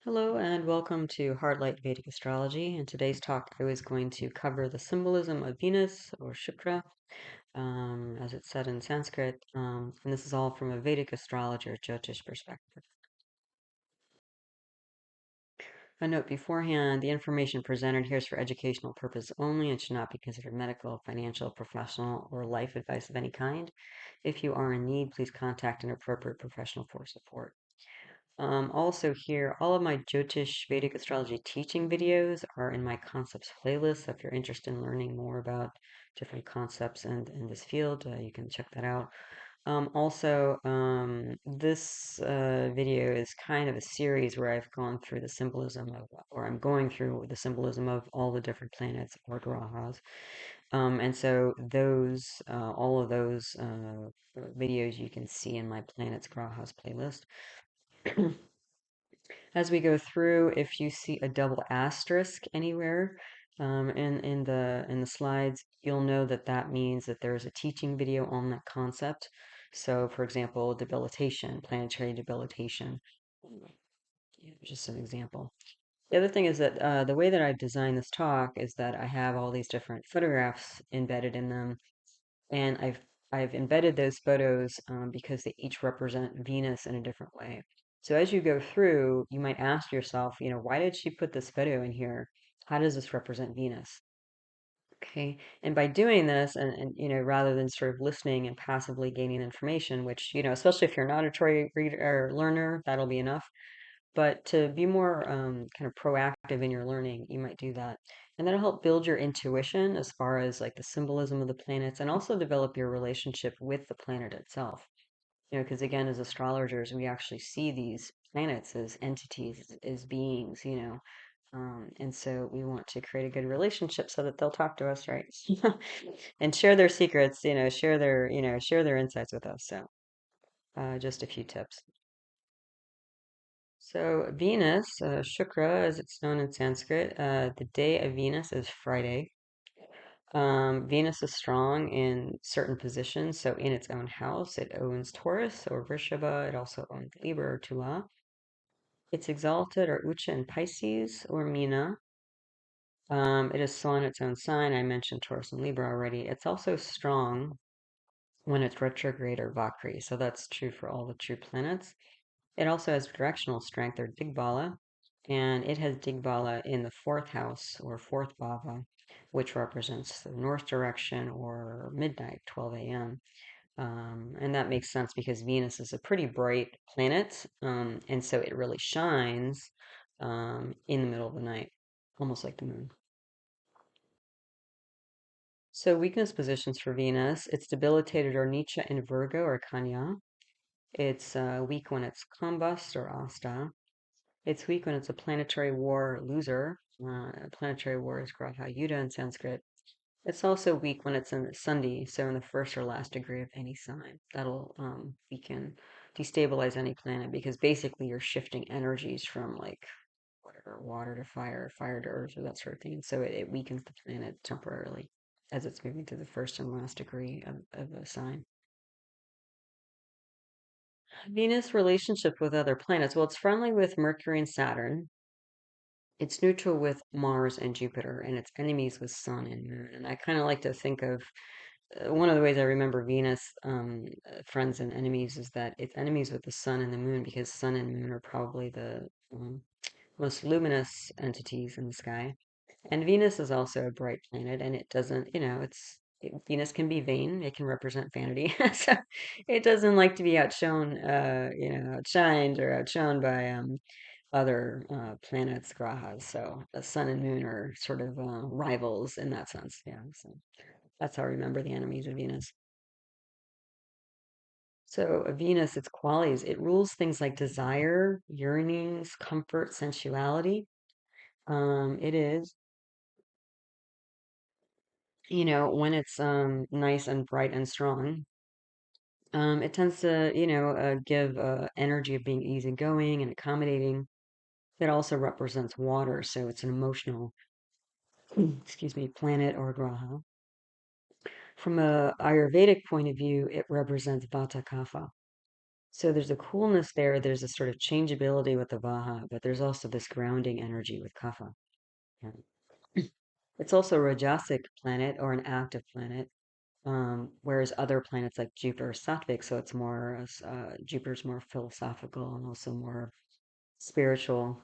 Hello and welcome to Hardlight Vedic Astrology. In today's talk, I was going to cover the symbolism of Venus or Shukra, as it's said in Sanskrit, and this is all from a Vedic astrology or Jyotish perspective. A note beforehand, the information presented here is for educational purpose only and should not be considered medical, financial, professional, or life advice of any kind. If you are in need, please contact an appropriate professional for support. Also here, all of my Jyotish Vedic astrology teaching videos are in my concepts playlist. So if you're interested in learning more about different concepts and in this field, you can check that out. This video is kind of a series where I've gone through the symbolism of, or I'm going through the symbolism of all the different planets or grahas. And so all of those videos you can see in my planets grahas playlist. As we go through, if you see a double asterisk anywhere in the slides, you'll know that that means that there's a teaching video on that concept. So, for example, debilitation, planetary debilitation, just an example. The other thing is that the way that I've designed this talk is that I have all these different photographs embedded in them, and I've embedded those photos because they each represent Venus in a different way. So as you go through, you might ask yourself, why did she put this photo in here? How does this represent Venus? Okay. And by doing this, and rather than sort of listening and passively gaining information, which, especially if you're an auditory reader or learner, that'll be enough. But to be more kind of proactive in your learning, you might do that. And that'll help build your intuition as far as like the symbolism of the planets and also develop your relationship with the planet itself. Because again, as astrologers, we actually see these planets as entities, as beings, and so we want to create a good relationship so that they'll talk to us, right? And share their secrets, share their insights with us. So, just a few tips. So Venus, Shukra, as it's known in Sanskrit, the day of Venus is Friday. Venus is strong in certain positions. So in its own house, it owns Taurus or Vrishabha. It also owns Libra or Tula. It's exalted or Ucca in Pisces or Mina. It is still in its own sign. I mentioned Taurus and Libra already. It's also strong when it's retrograde or Vakri. So that's true for all the true planets. It also has directional strength or Digbala, and it has Digbala in the fourth house or fourth bhava, which represents the north direction or midnight, 12 a.m. And that makes sense because Venus is a pretty bright planet, and so it really shines in the middle of the night, almost like the moon. So weakness positions for Venus, it's debilitated or Nicca in Virgo or Kanya. It's weak when it's Combust or Asta. It's weak when it's a planetary war loser. Planetary war is Graha in Sanskrit. It's also weak when it's in the Sandhi, so in the first or last degree of any sign. That'll weaken, destabilize any planet because basically you're shifting energies from like whatever, water to fire, fire to earth, or that sort of thing. So it weakens the planet temporarily as it's moving through the first and last degree of a sign. Venus relationship with other planets. Well, it's friendly with Mercury and Saturn. It's neutral with Mars and Jupiter, and it's enemies with Sun and Moon. And I kind of like to think of one of the ways I remember Venus, friends and enemies, is that it's enemies with the Sun and the Moon because Sun and Moon are probably the most luminous entities in the sky. And Venus is also a bright planet, and it doesn't, Venus can be vain. It can represent vanity. So it doesn't like to be outshone, outshined or outshone by other planets, grahas. So the sun and moon are sort of rivals in that sense. Yeah. So that's how I remember the enemies of Venus. So Venus, its qualities, it rules things like desire, yearnings, comfort, sensuality. It is, when it's nice and bright and strong, it tends to, give energy of being easygoing and accommodating. It also represents water, so it's an emotional, excuse me, planet or graha. From a Ayurvedic point of view, it represents Vata Kapha. So there's a coolness there. There's a sort of changeability with the Vaha, but there's also this grounding energy with Kapha. Yeah. It's also a Rajasic planet or an active planet, whereas other planets like Jupiter are sattvic, so it's more, Jupiter's more philosophical and also more spiritual,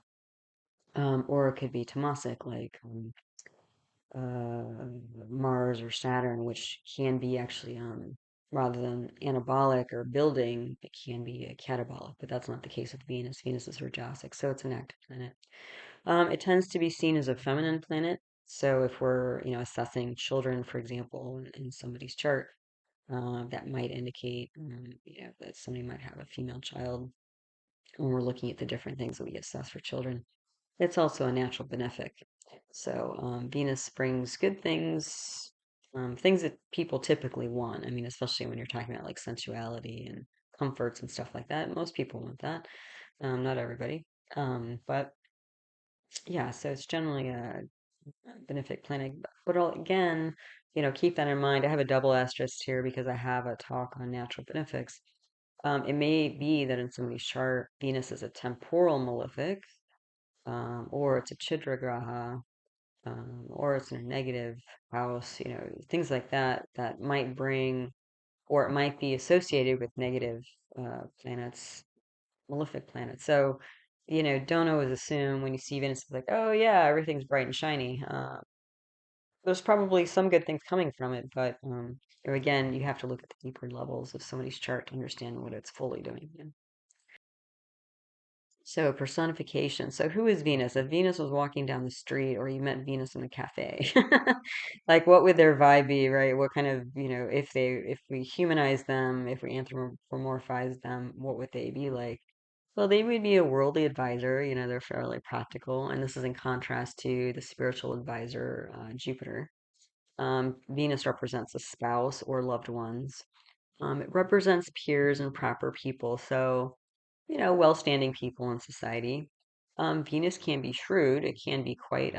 or it could be tamasic, like Mars or Saturn, which can be actually, rather than anabolic or building, it can be catabolic, but that's not the case with Venus. Venus is Rajasic, so it's an active planet. It tends to be seen as a feminine planet. So if we're, assessing children, for example, in somebody's chart, that might indicate, that somebody might have a female child when we're looking at the different things that we assess for children. It's also a natural benefic. So Venus brings good things, things that people typically want. I mean, especially when you're talking about like sensuality and comforts and stuff like that. Most people want that. Not everybody. But yeah, so it's generally a benefic planet. But again, keep that in mind. I have a double asterisk here because I have a talk on natural benefics. It may be that in somebody's chart, Venus is a temporal malefic, or it's a Chidra Graha, or it's in a negative house, things like that, that might bring, or it might be associated with negative planets, malefic planets. So, don't always assume when you see Venus, it's like, oh yeah, everything's bright and shiny. There's probably some good things coming from it, but again, you have to look at the deeper levels of somebody's chart to understand what it's fully doing. Yeah. So personification. So who is Venus? If Venus was walking down the street or you met Venus in a cafe, like what would their vibe be, right? What kind of, if we humanize them, if we anthropomorphize them, what would they be like? Well, they would be a worldly advisor, they're fairly practical, and this is in contrast to the spiritual advisor, Jupiter. Venus represents a spouse or loved ones. It represents peers and proper people, so, well-standing people in society. Venus can be shrewd. It can be quite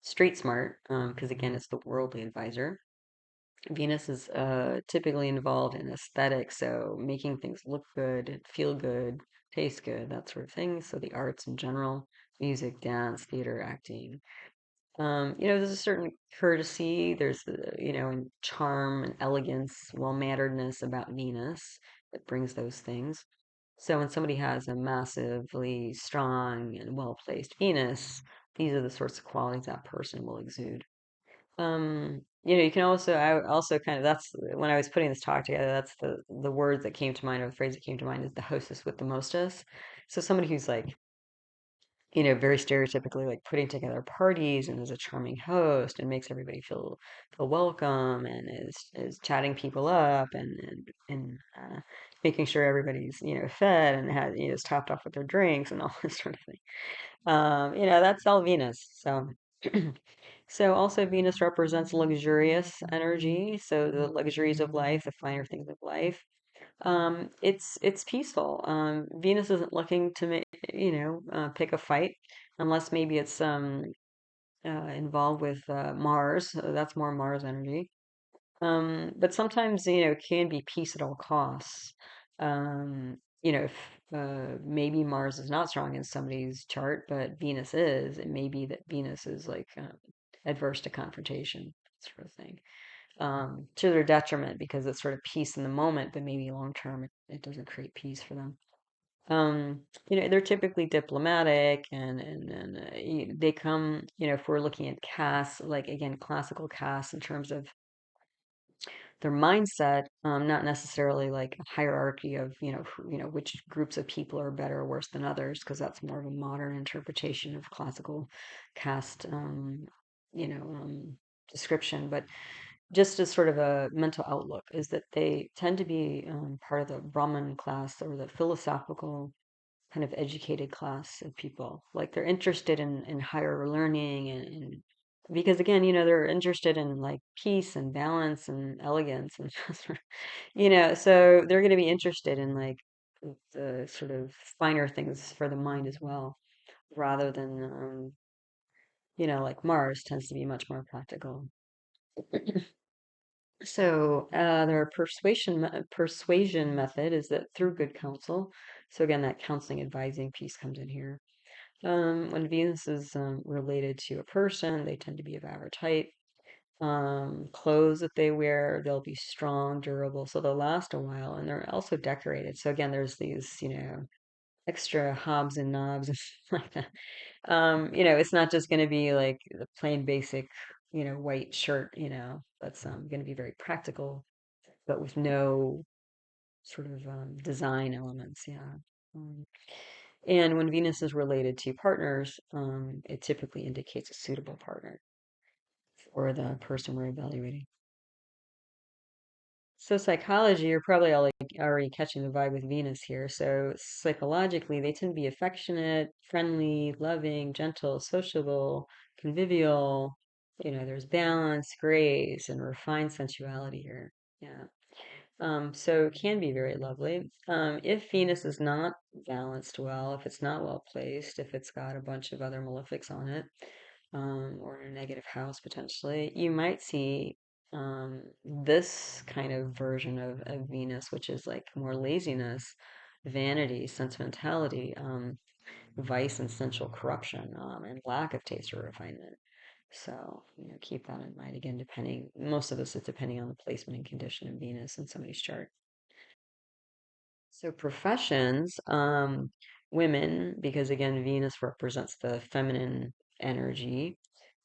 street smart, because again, it's the worldly advisor. Venus is typically involved in aesthetics, so making things look good, feel good, taste good, that sort of thing. So the arts in general, music, dance, theater, acting. There's a certain courtesy, there's and charm and elegance, well-manneredness about Venus that brings those things. So when somebody has a massively strong and well-placed Venus, these are the sorts of qualities that person will exude. You can also, I also kind of, that's when I was putting this talk together, that's the words that came to mind, or the phrase that came to mind is the hostess with the mostess. So somebody who's like, very stereotypically like putting together parties and is a charming host and makes everybody feel welcome and is chatting people up and making sure everybody's fed and has is topped off with their drinks and all this sort of thing. That's all Venus. So so also Venus represents luxurious energy, so the luxuries of life, the finer things of life. It's peaceful. Venus isn't looking to pick a fight, unless maybe it's involved with Mars. So that's more Mars energy. But sometimes it can be peace at all costs. If maybe Mars is not strong in somebody's chart, but Venus is, it may be that Venus is like adverse to confrontation, sort of thing, to their detriment because it's sort of peace in the moment, but maybe long term it doesn't create peace for them. They're typically diplomatic and they come, if we're looking at castes, like again, classical castes in terms of their mindset, not necessarily like a hierarchy of, which groups of people are better or worse than others, because that's more of a modern interpretation of classical caste, you know, um, description. But just as sort of a mental outlook is that they tend to be part of the Brahmin class or the philosophical kind of educated class of people. Like they're interested in higher learning and because again, they're interested in like peace and balance and elegance and so they're going to be interested in like the sort of finer things for the mind as well, rather than like Mars tends to be much more practical. So their persuasion method is that through good counsel. So again, that counseling advising piece comes in here. When Venus is related to a person, they tend to be of average height. Clothes that they wear, they'll be strong, durable, so they'll last a while, and they're also decorated. So again, there's these, extra hobs and knobs and like that. It's not just going to be like the plain basic, white shirt, that's going to be very practical, but with no sort of design elements. Yeah. Um, and when Venus is related to partners, it typically indicates a suitable partner for the person we're evaluating. So psychology, you're probably all like already catching the vibe with Venus here. So psychologically, they tend to be affectionate, friendly, loving, gentle, sociable, convivial. There's balance, grace, and refined sensuality here. Yeah. So it can be very lovely. If Venus is not balanced well, if it's not well placed, if it's got a bunch of other malefics on it, or in a negative house potentially, you might see this kind of version of Venus, which is like more laziness, vanity, sentimentality, vice and sensual corruption, and lack of taste or refinement. So, keep that in mind. Again, most of this is depending on the placement and condition of Venus in somebody's chart. So professions, women, because again, Venus represents the feminine energy,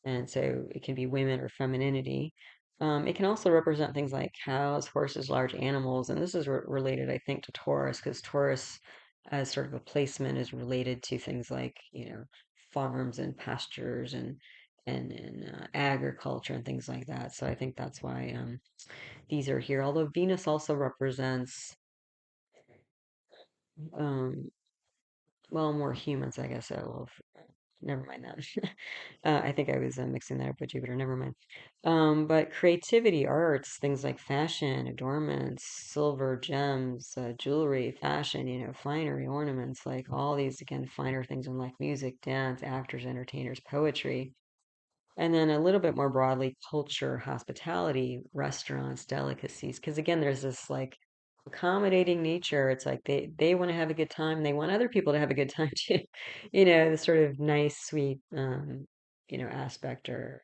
and so it can be women or femininity. It can also represent things like cows, horses, large animals, and this is related, I think, to Taurus, because Taurus, as sort of a placement, is related to things like, farms and pastures and agriculture and things like that. So I think that's why these are here. Although Venus also represents um, well, more humans, I guess. Well, never mind that. I think I was mixing that up with Jupiter. Never mind. But creativity, arts, things like fashion, adornments, silver, gems, jewelry, fashion, finery, ornaments, like all these, again, finer things in like music, dance, actors, entertainers, poetry. And then a little bit more broadly, culture, hospitality, restaurants, delicacies. Because again, there's this like accommodating nature. It's like they want to have a good time and they want other people to have a good time too. The sort of nice, sweet, aspect or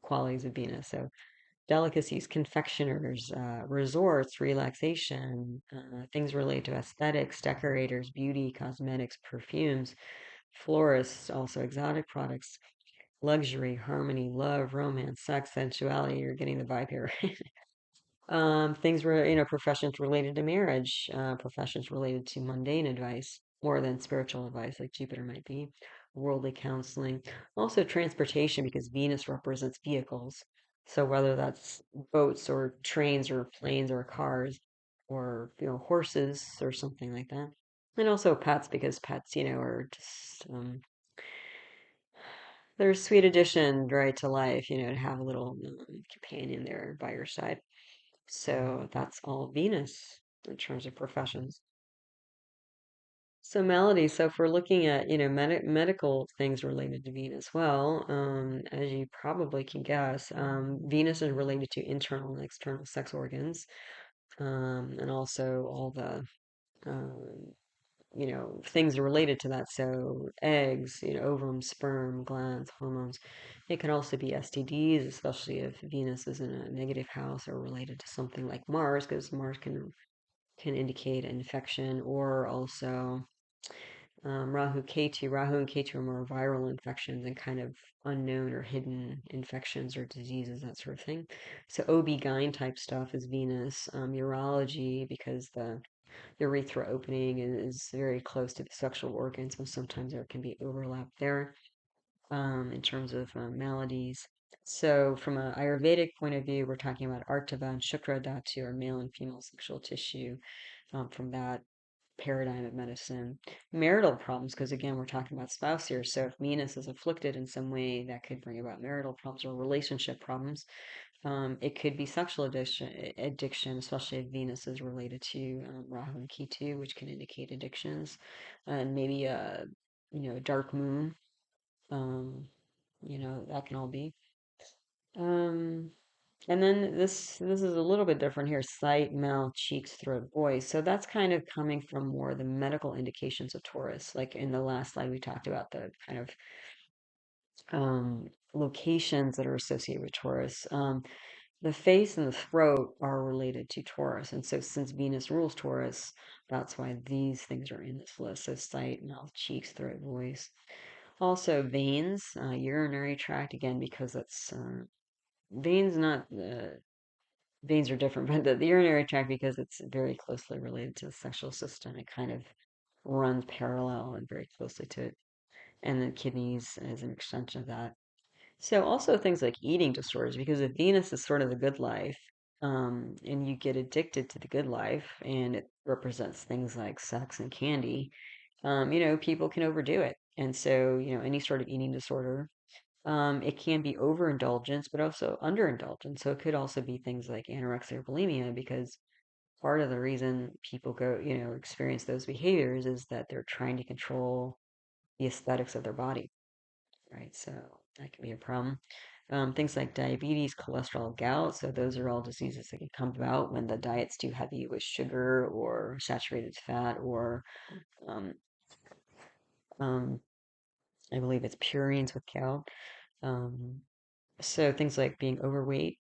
qualities of Venus. So delicacies, confectioners, resorts, relaxation, things related to aesthetics, decorators, beauty, cosmetics, perfumes, florists, also exotic products, luxury, harmony, love, romance, sex, sensuality. You're getting the vibe here. Things were, professions related to marriage, professions related to mundane advice more than spiritual advice, like Jupiter might be, worldly counseling, also transportation, because Venus represents vehicles. So whether that's boats or trains or planes or cars or, horses or something like that. And also pets, because pets, are just they're a sweet addition, right, to life, to have a little companion there by your side. So that's all Venus in terms of professions. So Melody, so if we're looking at, medical things related to Venus, well, as you probably can guess, Venus is related to internal and external sex organs, and also all the, um, things related to that. So eggs, ovum, sperm, glands, hormones. It can also be STDs, especially if Venus is in a negative house or related to something like Mars, because Mars can indicate infection, or also Rahu and Ketu are more viral infections and kind of unknown or hidden infections or diseases, that sort of thing. So OB-GYN type stuff is Venus, urology, because the urethra opening is very close to the sexual organs, so sometimes there can be overlap there in terms of maladies. So, from an Ayurvedic point of view, we're talking about Artava and Shukra Dhatu, or male and female sexual tissue, from that paradigm of medicine. Marital problems, because again, we're talking about spouse here. So, if Venus is afflicted in some way, that could bring about marital problems or relationship problems. It could be sexual addiction, especially if Venus is related to Rahu and Ketu, which can indicate addictions, and maybe a dark moon. Um, that can all be. Um, And then this is a little bit different here. Sight, mouth, cheeks, throat, voice. So that's kind of coming from more the medical indications of Taurus. Like in the last slide, we talked about the kind of locations that are associated with Taurus. The face and the throat are related to Taurus. And so since Venus rules Taurus, that's why these things are in this list. So sight, mouth, cheeks, throat, voice. Also veins, urinary tract, again, because that's veins, not veins are different, but the urinary tract, because it's very closely related to the sexual system, it kind of runs parallel and very closely to it. And then kidneys as an extension of that. So also things like eating disorders, because if Venus is sort of the good life, and you get addicted to the good life, and it represents things like sex and candy, people can overdo it. And so, any sort of eating disorder, it can be overindulgence, but also underindulgence. So it could also be things like anorexia or bulimia, because part of the reason people go, experience those behaviors is that they're trying to control the aesthetics of their body, right? So that can be a problem. Things like diabetes, cholesterol, gout. So those are all diseases that can come about when the diet's too heavy with sugar or saturated fat, or um, um, I believe it's purines with gout. Um, so things like being overweight,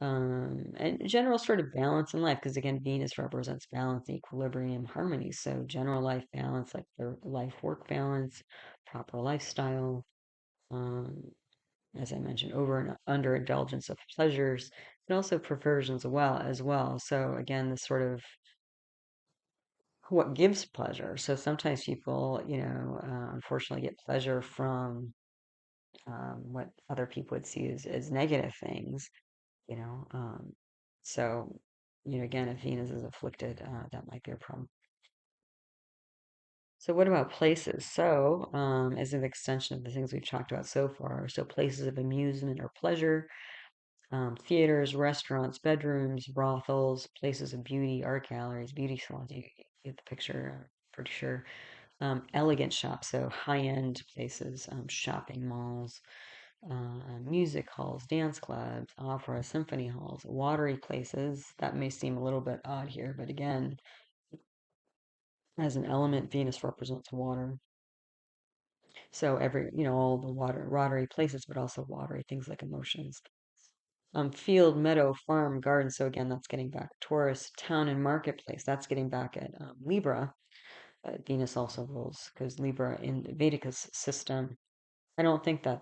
and general sort of balance in life, because again, Venus represents balance, equilibrium, harmony. So general life balance, like the life work balance, proper lifestyle, um, as I mentioned, over and under indulgence of pleasures, and also perversions as well. So again, this sort of what gives pleasure. So sometimes people, unfortunately get pleasure from what other people would see as negative things, you know. So, again, if Venus is afflicted, that might be a problem. So, what about places? So, as an extension of the things we've talked about so far, so places of amusement or pleasure, theaters, restaurants, bedrooms, brothels, places of beauty, art galleries, beauty salons. You get the picture, pretty sure. Elegant shops, so high-end places, shopping malls, music halls, dance clubs, opera, symphony halls, watery places. That may seem a little bit odd here, but again, as an element, Venus represents water. So all the watery places, but also watery things like emotions. Field, meadow, farm, garden. So again, that's getting back at Taurus, town and marketplace. That's getting back at Libra. Venus also rules because Libra in the Vedic system. I don't think that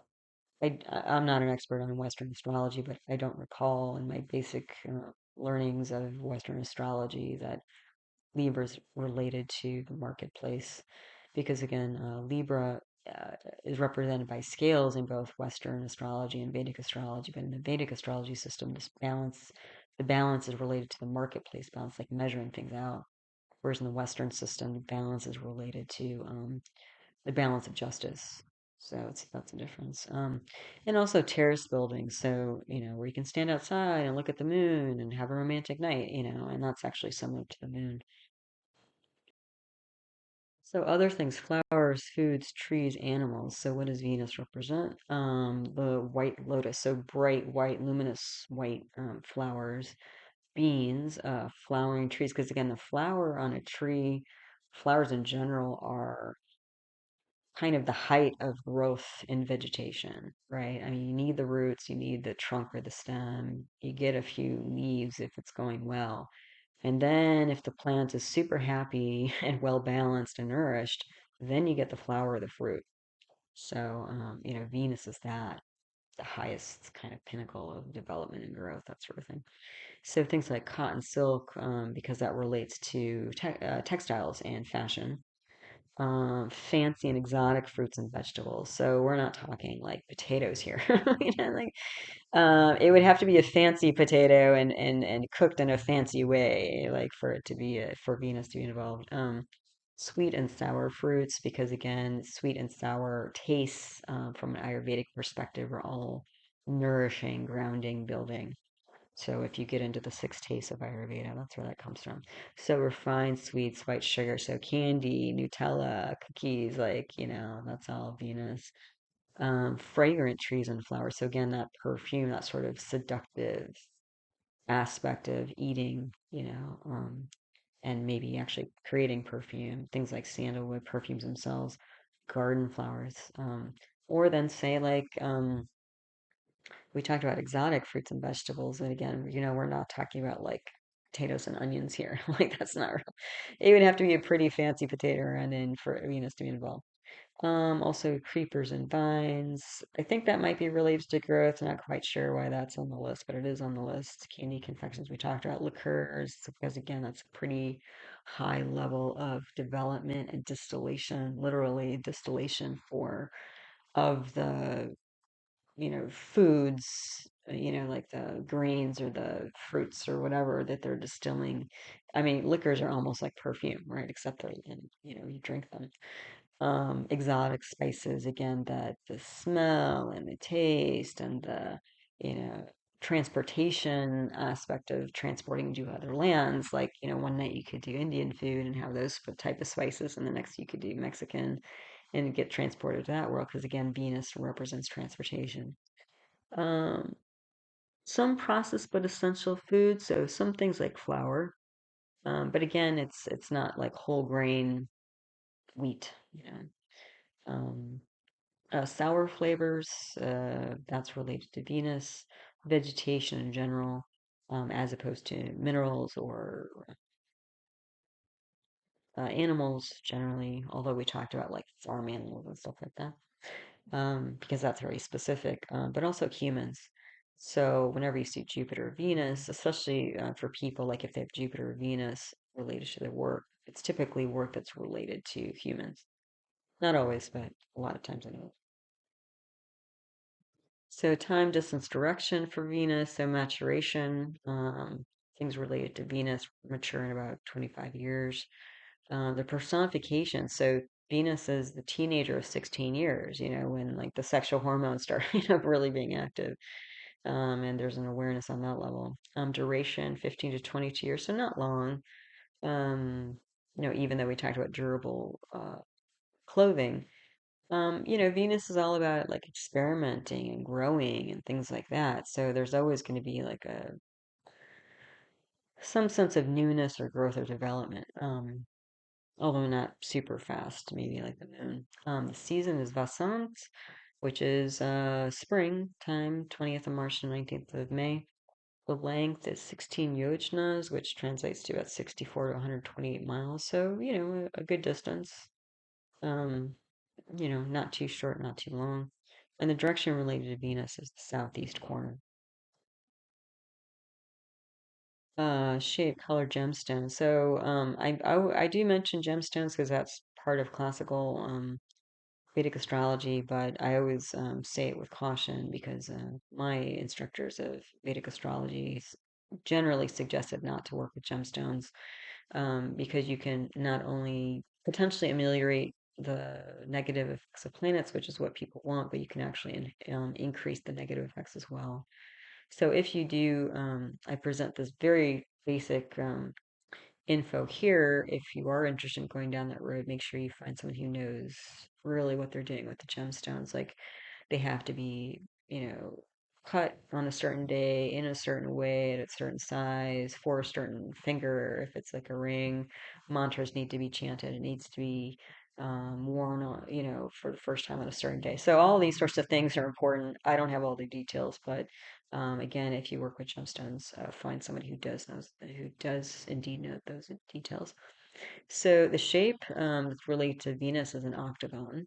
I'm not an expert on Western astrology, but I don't recall in my basic learnings of Western astrology that Libra is related to the marketplace, because again, Libra uh, is represented by scales in both Western astrology and Vedic astrology. But in the Vedic astrology system, the balance is related to the marketplace balance, like measuring things out. Whereas in the Western system, the balance is related to the balance of justice. So that's a difference. And also terrace buildings. So, where you can stand outside and look at the moon and have a romantic night, and that's actually similar to the moon. So other things, flowers, foods, trees, animals. So what does Venus represent? The white lotus. So bright white, luminous white flowers, beans, flowering trees. Because again, the flower on a tree, flowers in general are kind of the height of growth in vegetation, right? I mean, you need the roots, you need the trunk or the stem, you get a few leaves if it's going well. And then if the plant is super happy and well balanced and nourished, then you get the flower or the fruit. So, Venus is that, the highest kind of pinnacle of development and growth, that sort of thing. So things like cotton, silk, because that relates to textiles and fashion, fancy and exotic fruits and vegetables. So we're not talking like potatoes here. Like it would have to be a fancy potato and cooked in a fancy way, like for it to be for Venus to be involved. Sweet and sour fruits, because again, sweet and sour tastes from an Ayurvedic perspective are all nourishing, grounding, building. So if you get into the six tastes of Ayurveda, that's where that comes from. So refined sweets, white sugar, so candy, Nutella, cookies, like, that's all Venus. Fragrant trees and flowers. So again, that perfume, that sort of seductive aspect of eating, and maybe actually creating perfume, things like sandalwood, perfumes themselves, garden flowers, or then say like we talked about exotic fruits and vegetables, and again, we're not talking about like potatoes and onions here. Like that's not real. It would have to be a pretty fancy potato or onion for Venus to be involved. Also creepers and vines. I think that might be related to growth. Not quite sure why that's on the list, but it is on the list. Candy confections, we talked about liqueurs, because again, that's a pretty high level of development and distillation, literally distillation for of the, foods, like the grains or the fruits or whatever that they're distilling. I mean, liquors are almost like perfume, right? Except they're, you drink them. Exotic spices, again, that the smell and the taste and the, you know, transportation aspect of transporting to other lands. Like, one night you could do Indian food and have those type of spices, and the next you could do Mexican and get transported to that world, because again, Venus represents transportation. Um, some processed but essential foods, so some things like flour. But again, it's not like whole grain wheat, Um, sour flavors, that's related to Venus, vegetation in general, as opposed to minerals or animals generally, although we talked about like farm animals and stuff like that, because that's very specific, but also humans. So whenever you see Jupiter or Venus, especially for people, like if they have Jupiter or Venus related to their work, it's typically work that's related to humans. Not always, but a lot of times I know. So time, distance, direction for Venus. So maturation, things related to Venus mature in about 25 years. The personification. So Venus is the teenager of 16 years, when like the sexual hormones start, really being active. And there's an awareness on that level. Duration, 15 to 22 years. So not long. Even though we talked about durable clothing, Venus is all about like experimenting and growing and things like that. So there's always going to be like some sense of newness or growth or development. Although not super fast, maybe like the moon. The season is Vasant, which is spring time, 20th of March to 19th of May. The length is 16 yojanas, which translates to about 64 to 128 miles. So, a good distance. Um, not too short, not too long. And the direction related to Venus is the southeast corner. Shape, color, gemstone. So, I do mention gemstones because that's part of classical Vedic astrology, but I always say it with caution because my instructors of Vedic astrology generally suggested not to work with gemstones, because you can not only potentially ameliorate the negative effects of planets, which is what people want, but you can actually increase the negative effects as well. So if you do, I present this very basic info here. If you are interested in going down that road, make sure you find someone who knows really what they're doing with the gemstones. Like they have to be, cut on a certain day in a certain way at a certain size for a certain finger. If it's like a ring, mantras need to be chanted. It needs to be worn on, for the first time on a certain day. So all these sorts of things are important. I don't have all the details, but again, if you work with gemstones, find somebody who does indeed know those details. So the shape that's related to Venus is an octagon.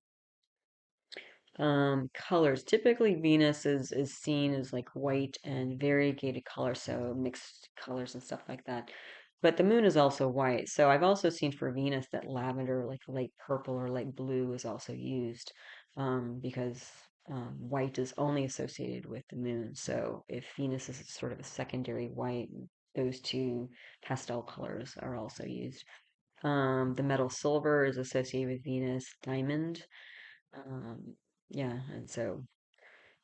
Colors. Typically, Venus is seen as like white and variegated colors, so mixed colors and stuff like that. But the moon is also white. So I've also seen for Venus that lavender, like light purple or light blue, is also used, because white is only associated with the moon. So if Venus is sort of a secondary white, those two pastel colors are also used. The metal silver is associated with Venus, diamond. Um, yeah, and so,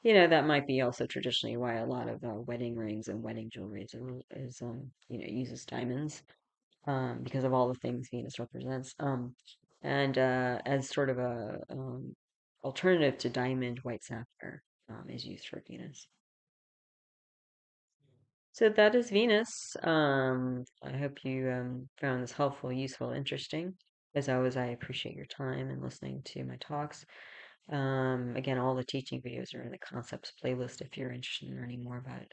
that might be also traditionally why a lot of wedding rings and wedding jewelry uses diamonds, because of all the things Venus represents. And as sort of a alternative to diamond, white sapphire is used for Venus. So that is Venus. I hope you found this helpful, useful, interesting. As always, I appreciate your time and listening to my talks. Again, all the teaching videos are in the concepts playlist if you're interested in learning more about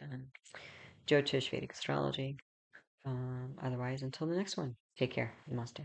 Jyotish Vedic Astrology. Otherwise, until the next one, take care. Namaste.